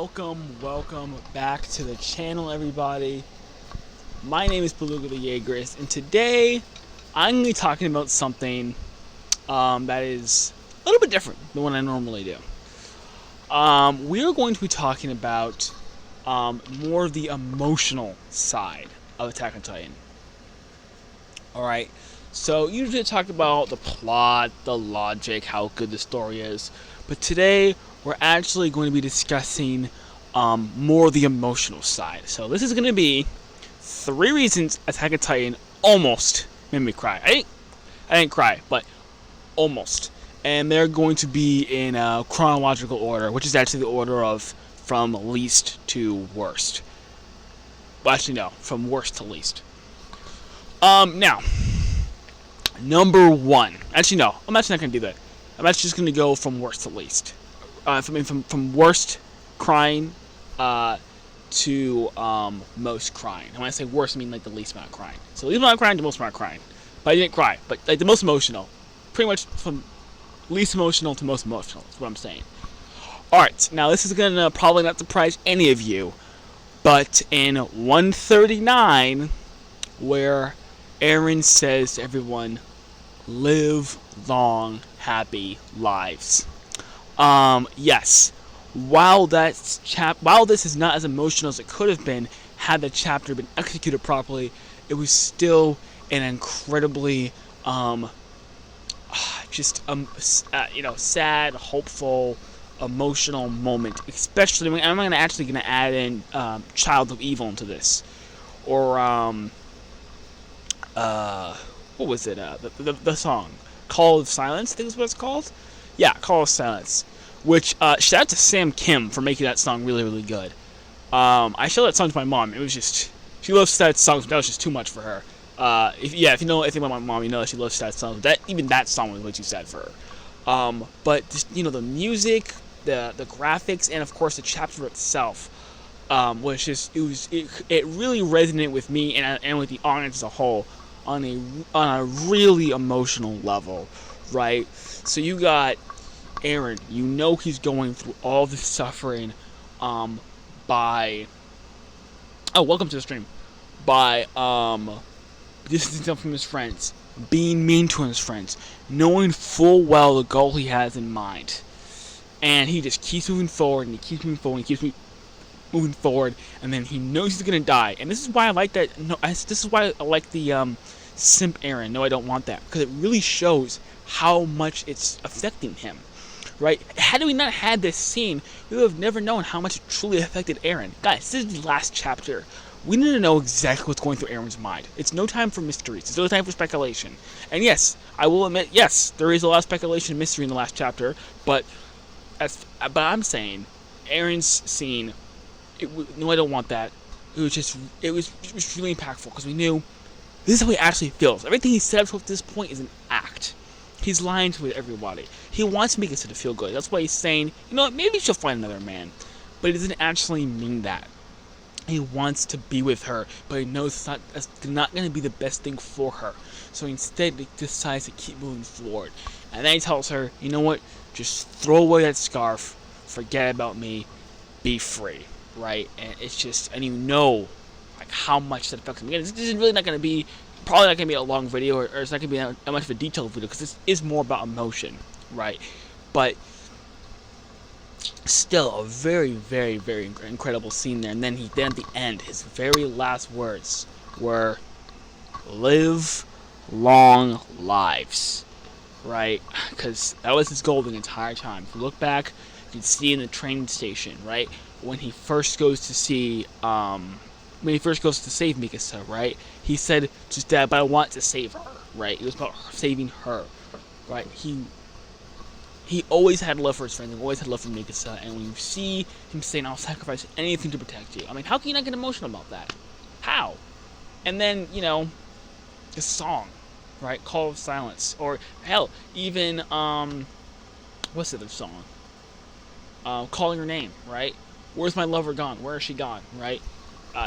welcome back to the channel, everybody. My name is Beluga the Jaegerist, and today I'm going to be talking about something that is a little bit different than what I normally do. We are going to be talking about more of the emotional side of Attack on Titan. Alright, so usually I talk about the plot, the logic, how good the story is, but today we're actually going to be discussing more of the emotional side. So this is going to be 3 reasons Attack on Titan almost made me cry. I didn't cry, but almost. And they're going to be in a chronological order, which is actually the order of from least to worst. Well, actually no, from worst to least. Now, number 1. Actually no, I'm actually not going to do that. I'm actually just going to go from worst to least. From worst crying to most crying. And when I say worst, I mean like the least amount of crying. So least amount of crying to most amount of crying. But I didn't cry. But like the most emotional. Pretty much from least emotional to most emotional is what I'm saying. Alright, now this is going to probably not surprise any of you. But in 139, where Eren says to everyone, live long, happy lives. Yes. While this is not as emotional as it could have been, had the chapter been executed properly, it was still an incredibly, sad, hopeful, emotional moment. Especially when I'm actually going to add in Child of Evil into this, or what was it? The song Call of Silence, I think is what it's called. Yeah, Call of Silence. Which, shout out to Sam Kim for making that song really, really good. I showed that song to my mom. It was just, she loves sad songs, but that was just too much for her. If you know anything about my mom, you know that she loves sad songs. Even that song was way too sad for her. But just, the music, the graphics, and of course the chapter itself, was just, it really resonated with me and with the audience as a whole on a really emotional level, right? So you got Eren, he's going through all this suffering by welcome to the stream, by distancing himself from his friends, being mean to his friends, knowing full well the goal he has in mind, and he just keeps moving forward, and he keeps moving forward, and he keeps moving forward, and then he knows he's gonna die. And this is why I like that. This is why I like the simp Eren. No, I don't want that, because it really shows how much it's affecting him. Right? Had we not had this scene, we would have never known how much it truly affected Eren. Guys, this is the last chapter. We need to know exactly what's going through Eren's mind. It's no time for mysteries. It's no time for speculation. And yes, I will admit, yes, there is a lot of speculation and mystery in the last chapter, but I'm saying, Eren's scene, no, I don't want that. It was really impactful, because we knew this is how he actually feels. Everything he said up to this point is an act. He's lying to everybody. He wants Mikasa to feel good. That's why he's saying, maybe she'll find another man. But he doesn't actually mean that. He wants to be with her, but he knows it's not going to be the best thing for her. So instead, he decides to keep moving forward. And then he tells her, you know what? Just throw away that scarf. Forget about me. Be free. Right? And it's just, and like, how much that affects him. Again, this is really not going to be, probably not going to be a long video, or it's not going to be that much of a detailed video, because this is more about emotion, right? But still, a very, very, very incredible scene there. And then at the end, his very last words were, live long lives, right? Because that was his goal the entire time. If you look back, you can see in the train station, right? When he first goes to see, when he first goes to save Mikasa, right? He said, just that, but I want to save her, right? It was about saving her, right? He always had love for his friends, and always had love for Mikasa, and when you see him saying, I'll sacrifice anything to protect you, I mean, how can you not get emotional about that? How? And then, the song, right? Call of Silence, or, hell, even, what's the other song? Calling Her Name, right? Where's my lover gone? Where is she gone, right?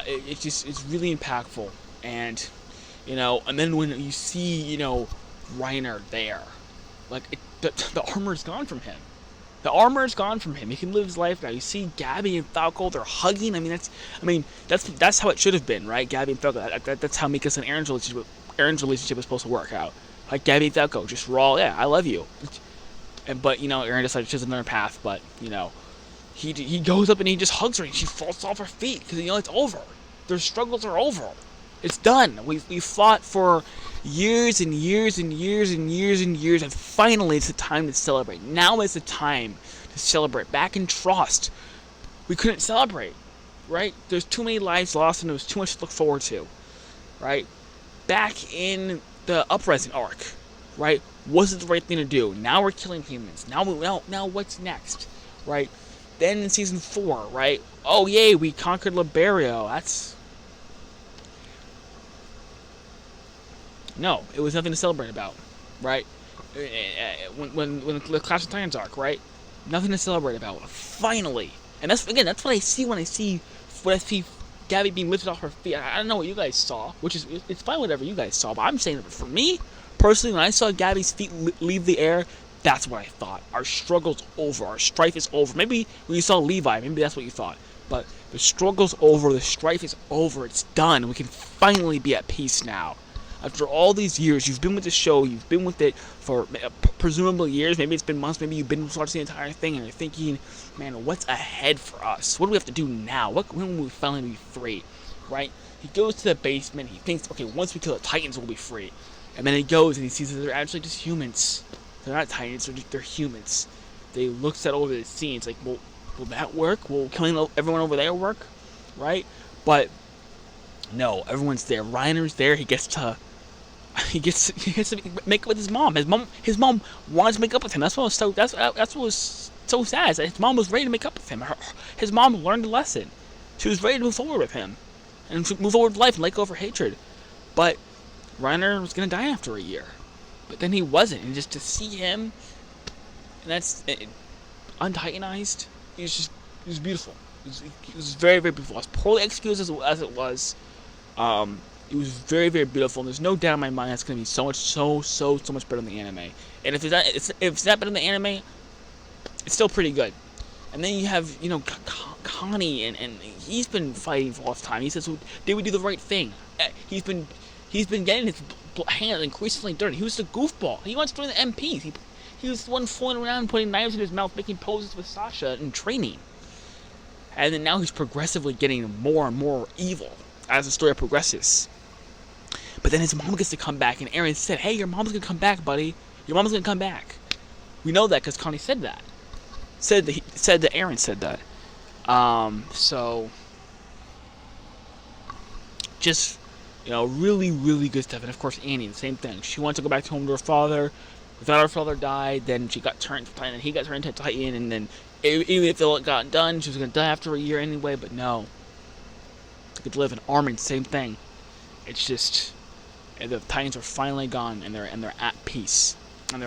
It's really impactful, and and then when you see Reiner there, like the armor's gone from him. The armor is gone from him. He can live his life now. You see Gabby and Falco, they're hugging. That's how it should have been, right? Gabby and Falco. That's how Mika's and Aaron's relationship was supposed to work out. Like Gabby and Falco, just raw. Yeah, I love you. But Aaron decides to choose another path. But he goes up and he just hugs her, and she falls off her feet because it's over. Their struggles are over. It's done. We fought for years and years and years and years and years, and finally it's the time to celebrate. Now is the time to celebrate. Back in Trost, we couldn't celebrate, right? There's too many lives lost and there was too much to look forward to, right? Back in the Uprising arc, right? Was it the right thing to do? Now we're killing humans. Now what's next, right? Then in season 4, right? Oh yay, we conquered Liberio. No, it was nothing to celebrate about, right? When the Clash of Titans arc, right? Nothing to celebrate about. Finally, and that's what I see when I see Gabby being lifted off her feet. I don't know what you guys saw, it's fine whatever you guys saw, but I'm saying that for me personally, when I saw Gabby's feet leave the air, that's what I thought. Our struggle's over. Our strife is over. Maybe when you saw Levi, maybe that's what you thought. But the struggle's over. The strife is over. It's done. We can finally be at peace now. After all these years, you've been with the show, you've been with it for presumably years, maybe it's been months, maybe you've been watching the entire thing, and you're thinking, man, what's ahead for us? What do we have to do now? When will we finally be free, right? He goes to the basement, he thinks, okay, once we kill the Titans, we'll be free. And then he goes and he sees that they're actually just humans. They're not Titans, they're humans. They looks at over the scene, it's like, well, will that work? Will killing everyone over there work? Right? But no, everyone's there. Reiner's there, he gets to make up with his mom. His mom wanted to make up with him. That's what was so sad. Is that his mom was ready to make up with him. His mom learned a lesson. She was ready to move forward with him and move forward with life and let go of her hatred. But Reiner was gonna die after a year. But then he wasn't. And just to see him, and that's untitanized. It was beautiful. It was very, very beautiful. As poorly executed as it was. It was very, very beautiful, and there's no doubt in my mind that's going to be so much better than the anime. And if it's not better than the anime, it's still pretty good. And then you have, Connie, and he's been fighting for all this time. He says, well, did we do the right thing? He's been getting his hands increasingly dirty. He was the goofball. He wants to join the MPs. He was the one fooling around, putting knives in his mouth, making poses with Sasha in training. And then now he's progressively getting more and more evil as the story progresses. But then his mom gets to come back, and Eren said, hey, your mom's gonna come back, buddy. Your mom's gonna come back. We know that because Connie said that. Said that Eren said that. So just, really, really good stuff. And of course, Annie, the same thing. She wanted to go back home to her father. Without her father died, then she got turned to Titan, and he got turned into Titan, and then even if it got done, she was gonna die after a year anyway. But no, they could live in Armin, same thing. It's just, the Titans are finally gone, and they're at peace. And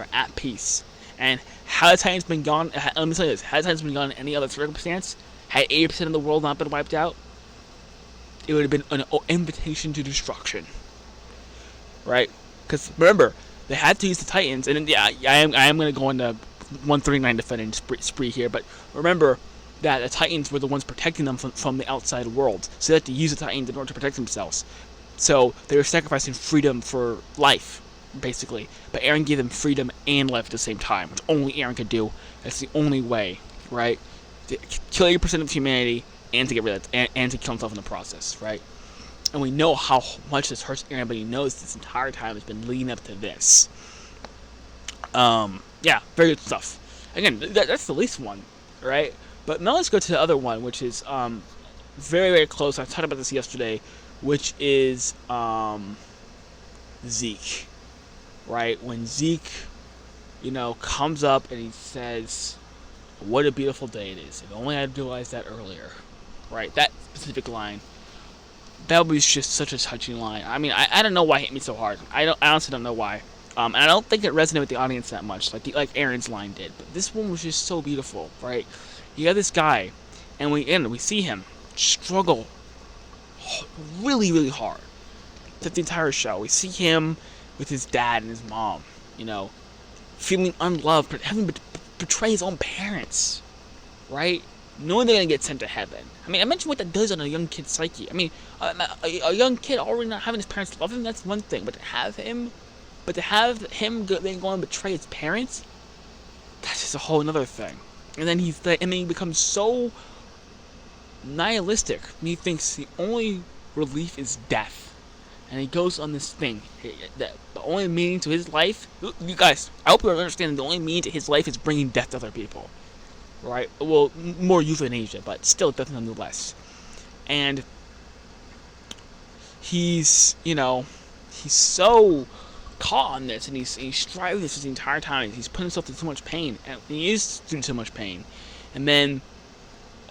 had the Titans been gone, let me tell you this, had the Titans been gone in any other circumstance, had 80% of the world not been wiped out, it would have been an invitation to destruction. Right? Because remember, they had to use the Titans, and then, I am going to go into 139 defending spree here, but remember that the Titans were the ones protecting them from the outside world, so they had to use the Titans in order to protect themselves. So they were sacrificing freedom for life, basically. But Eren gave them freedom and life at the same time, which only Eren could do. That's the only way, right? To kill 80% of humanity and to get rid of it, and to kill himself in the process, right? And we know how much this hurts Eren, but he knows this entire time has been leading up to this. Yeah, very good stuff. Again, that's the least one, right? But now let's go to the other one, which is very, very close. I talked about this yesterday, which is Zeke, right? When Zeke, comes up and he says, what a beautiful day it is. If only I had realized that earlier, right? That specific line, that was just such a touching line. I mean, I don't know why it hit me so hard. I honestly don't know why. And I don't think it resonated with the audience that much, like Eren's line did. But this one was just so beautiful, right? You got this guy, and we see him struggle really, really hard through the entire show. We see him with his dad and his mom, feeling unloved, but betray his own parents, right? Knowing they're gonna get sent to heaven. I mean, I mentioned what that does on a young kid's psyche. I mean, a young kid already not having his parents love him, that's one thing. But to have him then go and betray his parents, that's just a whole another thing. And then he becomes so nihilistic. He thinks the only relief is death. And he goes on this thing that the only meaning to his life, you guys, I hope you understand, the only meaning to his life is bringing death to other people, right? Well, more euthanasia, but still death nonetheless. And he's so caught on this, and he's striving this the entire time. He's putting himself through so much pain, and he is through so much pain. And then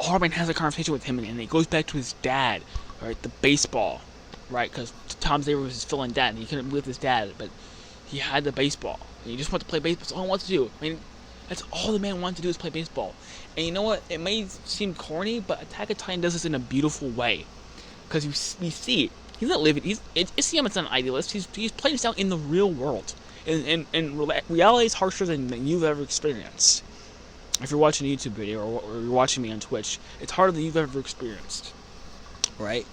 Hardman has a conversation with him, and he goes back to his dad, right? The baseball. Right, because Tom Xavier was his fill-in dad, and he couldn't be with his dad, but he had the baseball, and he just wanted to play baseball. That's all he wants to do. I mean, that's all the man wanted to do is play baseball. And you know what? It may seem corny, but Attack on Titan does this in a beautiful way, because we see it. He's not living. Isayama's not an idealist. He's playing this out in the real world, and reality is harsher than you've ever experienced. If you're watching a YouTube video or you're watching me on Twitch, it's harder than you've ever experienced, right?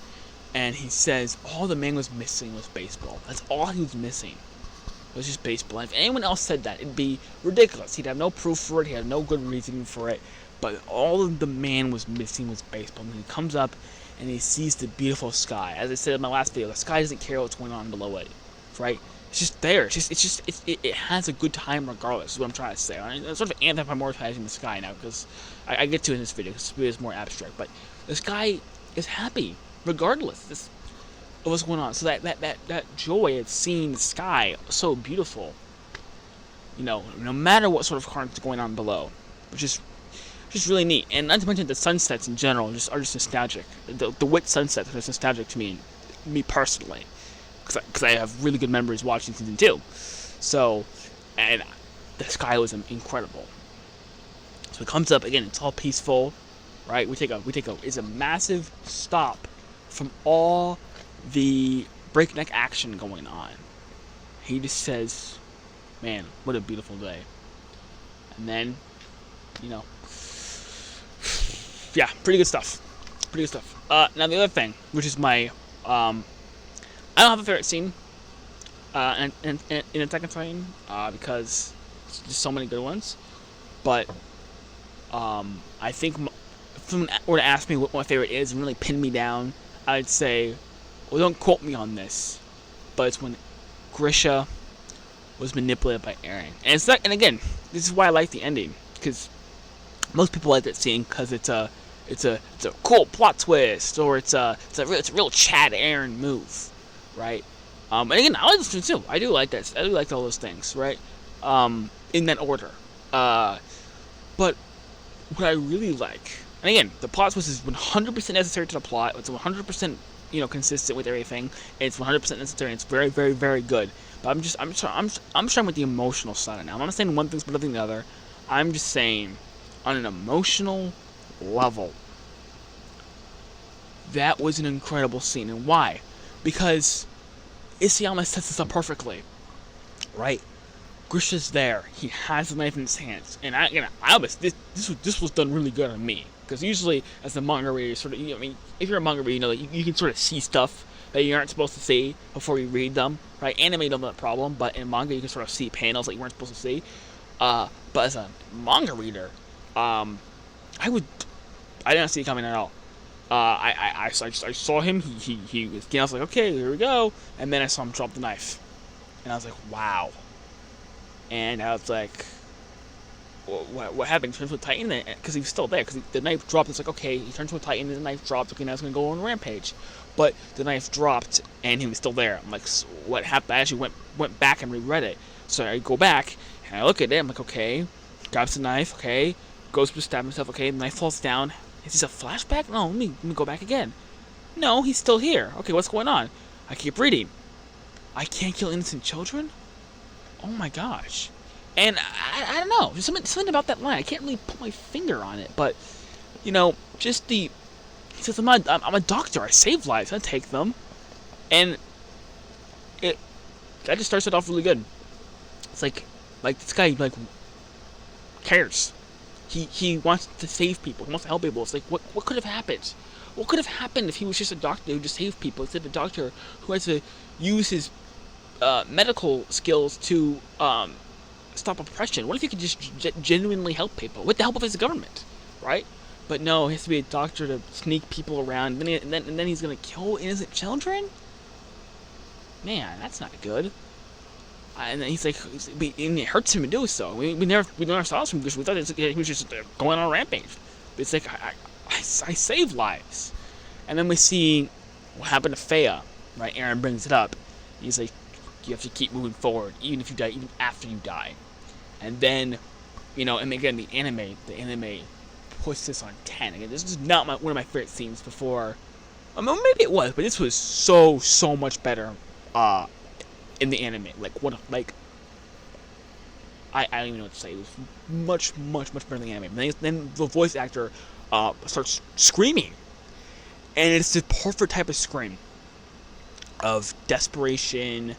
And he says all the man was missing was baseball. That's all he was missing. It was just baseball. And if anyone else said that, it'd be ridiculous. He'd have no proof for it. He had no good reasoning for it. But all the man was missing was baseball. And he comes up and he sees the beautiful sky. As I said in my last video, the sky doesn't care what's going on below it, right? It's just there. It has a good time regardless. Is what I'm trying to say. I'm sort of anthropomorphizing the sky now because I get to it in this video because this video is more abstract. But the sky is happy regardless of what's going on. So that joy of seeing the sky so beautiful, no matter what sort of current is going on below, which is just really neat. And not to mention the sunsets in general are just nostalgic. The wit sunsets are nostalgic to me personally, because I have really good memories watching season 2. So, and the sky was incredible. So it comes up again. It's all peaceful, right? It's a massive stop from all the breakneck action going on. He just says, man, what a beautiful day. And then, yeah, pretty good stuff. Now the other thing, which is my, I don't have a favorite scene in Attack on Titan, because there's so many good ones. But I think if someone were to ask me what my favorite is and really pin me down, I'd say, well, don't quote me on this, but it's when Grisha was manipulated by Eren. And again, this is why I like the ending, because most people like that scene because it's a cool plot twist, or it's a real Chad Eren move, right? And again, I like this one too. I do like that. I do like all those things, right? In that order. But what I really like, and again, the plot twist is 100% necessary to the plot. It's 100% consistent with everything. It's 100% necessary. And it's very, very, very good. But I'm starting with the emotional side now. I'm not saying one thing's better than the other. I'm just saying, on an emotional level, that was an incredible scene. And why? Because Isayama sets this up perfectly, right? Grisha's there. He has the knife in his hands, and this was done really good on me, because usually as a manga reader, if you're a manga reader, you can sort of see stuff that you aren't supposed to see before you read them, right? Anime don't have that problem, but in manga you can sort of see panels that you weren't supposed to see. But as a manga reader, I didn't see it coming at all. I saw him. He was. I was like, okay, here we go. And then I saw him drop the knife, and I was like, wow. And I was like, what happened? He turns into a Titan, because he was still there. Because the knife dropped. It's like, okay, he turns into a Titan, and the knife dropped. Okay, now it's gonna go on a rampage. But the knife dropped, and he was still there. I'm like, so what happened? I actually went back and reread it. So I go back and I look at it. I'm like, okay, grabs the knife. Okay, goes to stab himself. Okay, the knife falls down. Is this a flashback? No, let me go back again. No, he's still here. Okay, what's going on? I keep reading. I can't kill innocent children? Oh my gosh. And I don't know. There's something about that line. I can't really put my finger on it. But, just he says, I'm a doctor. I save lives. I take them. And that just starts it off really good. It's like this guy, cares. He wants to save people. He wants to help people. It's like, what could have happened? What could have happened if he was just a doctor who just saved people instead of a doctor who has to use his medical skills to stop oppression? What if he could just genuinely help people with the help of his government, right? But no, he has to be a doctor to sneak people around, and then he's gonna kill innocent children. Man, that's not good. And then he's like, and it hurts him to do so. We never saw this from Grisha. We thought he was just going on a rampage. But it's like, I save lives. And then we see what happened to Fea, right? Eren brings it up. He's like, you have to keep moving forward, even if you die, even after you die. And then, and again, the anime puts this on 10. Again, this is not one of my favorite scenes before. I mean, maybe it was, but this was so much better in the anime. I don't even know what to say. It was much better than the anime. And then the voice actor starts screaming. And it's the perfect type of scream of desperation,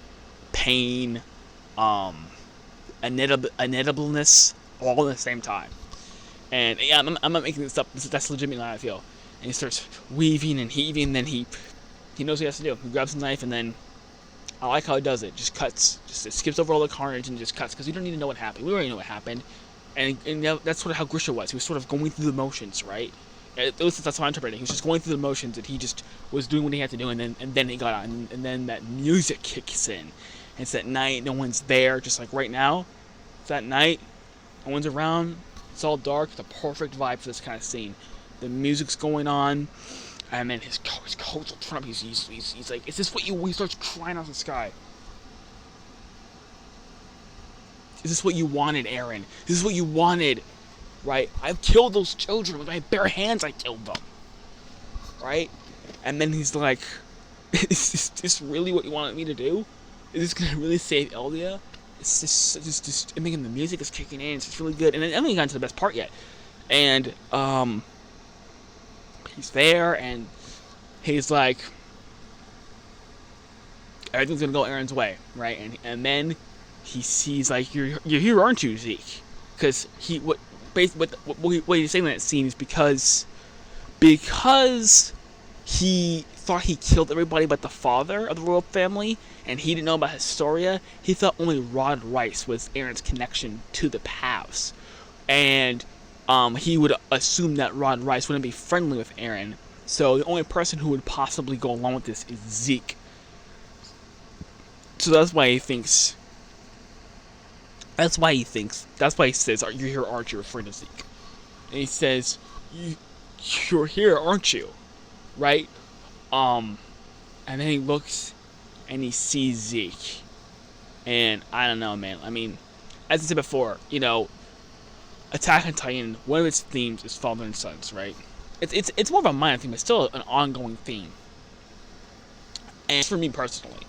pain, inevitableness, all at the same time. And yeah, I'm not making this up. That's legitimately how I feel. And he starts weaving and heaving, and then he knows what he has to do. He grabs a knife, and then I like how he does it. Just cuts. It skips over all the carnage and just cuts, because you don't need to know what happened. We already know what happened. And that's sort of how Grisha was. He was sort of going through the motions, right? That's how I interpret it. He was just going through the motions, and he just was doing what he had to do, and then he got out, and then that music kicks in. And it's that night, no one's there, just like right now. It's that night, no one's around, it's all dark, the perfect vibe for this kind of scene. The music's going on, and then his coat's all torn up. He's like, is this what he starts crying out of the sky. Is this what you wanted, Eren? This is what you wanted, right? I've killed those children with my bare hands. I killed them, right? And then he's like, is this really what you wanted me to do? Is this gonna really save Eldia? It's just I mean, the music is kicking in. It's just really good. And then I haven't even gotten to the best part yet. And he's there, and he's like, everything's gonna go Eren's way, right? And then he sees, like, you're here, aren't you, Zeke? Because what he's saying in that scene is because he thought he killed everybody but the father of the royal family, and he didn't know about Historia. He thought only Rod Rice was Eren's connection to the paths, and he would assume that Rod Rice wouldn't be friendly with Eren. So the only person who would possibly go along with this is Zeke. So that's why he thinks. That's why he says, "You're here, aren't you?" referring to Zeke. And he says, "You're here, aren't you?" Right? And then he looks and he sees Zeke. And I don't know, man. I mean, as I said before, Attack on Titan, one of its themes is father and sons, right? It's more of a minor theme, but still an ongoing theme. And for me personally.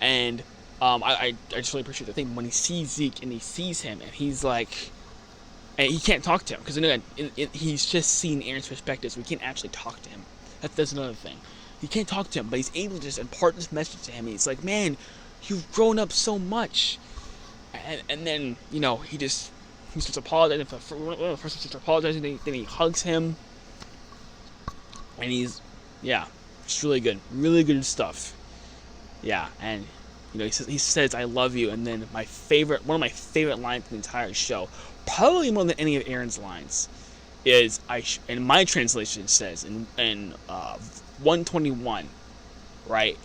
And I just really appreciate the thing when he sees Zeke and he sees him, and he's like, and he can't talk to him because he's just seen Eren's perspective, so he can't actually talk to him. That's another thing. He can't talk to him, but he's able to just impart this message to him. And he's like, man, you've grown up so much. And then he starts apologizing. First he starts apologizing, then he hugs him, and he's it's really good stuff. Yeah, and he says I love you, and then one of my favorite lines in the entire show, probably more than any of Eren's lines, is in my translation, it says in 121, right?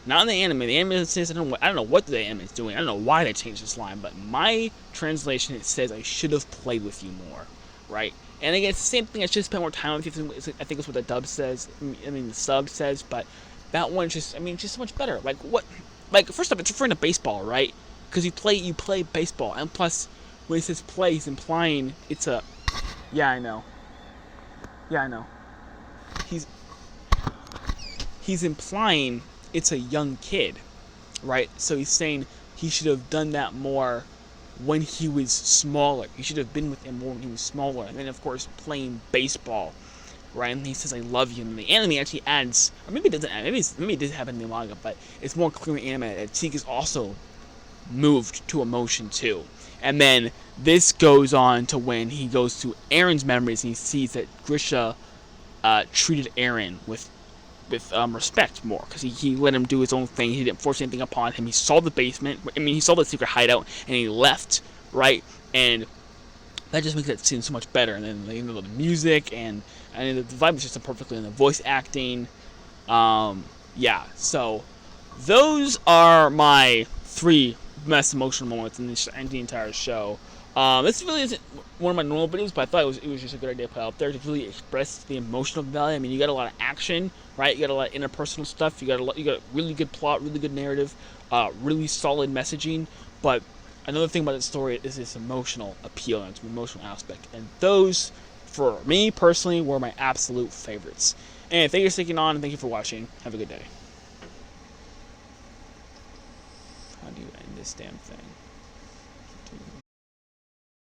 Not in the anime. The anime says I don't know what the anime is doing. I don't know why they changed this line, but my translation, it says I should have played with you more, right? And again, it's the same thing. I should have spent more time with you. I think it's what the dub says. I mean, the sub says, but that one's just so much better. Like what? Like first off, it's referring to baseball, right? Because you play baseball, and plus when he says play, he's implying it's a. Yeah, I know. He's implying it's a young kid, right? So he's saying he should have done that more when he was smaller. He should have been with him more when he was smaller. And then, of course, playing baseball, right? And he says, I love you. And the anime actually adds, or maybe it doesn't add, maybe it did happen in the manga, but it's more clear in the anime that Zeke is also moved to emotion, too. And then this goes on to when he goes to Aaron's memories and he sees that Grisha treated Aaron with respect more, because he let him do his own thing. He didn't force anything upon him. He saw the basement. I mean, he saw the secret hideout, and he left, right? And that just makes it seem so much better. And then the music and the vibe was just perfectly, and the voice acting. Yeah, so those are my 3 best emotional moments in the entire show. This really isn't one of my normal videos, but I thought it was just a good idea to put out there to really express the emotional value. I mean, you got a lot of action, right? You got a lot of interpersonal stuff. You got really good plot, really good narrative, really solid messaging. But another thing about this story is its emotional appeal and its emotional aspect. And those, for me personally, were my absolute favorites. And thank you for sticking on, and thank you for watching. Have a good day. How do you end this damn thing?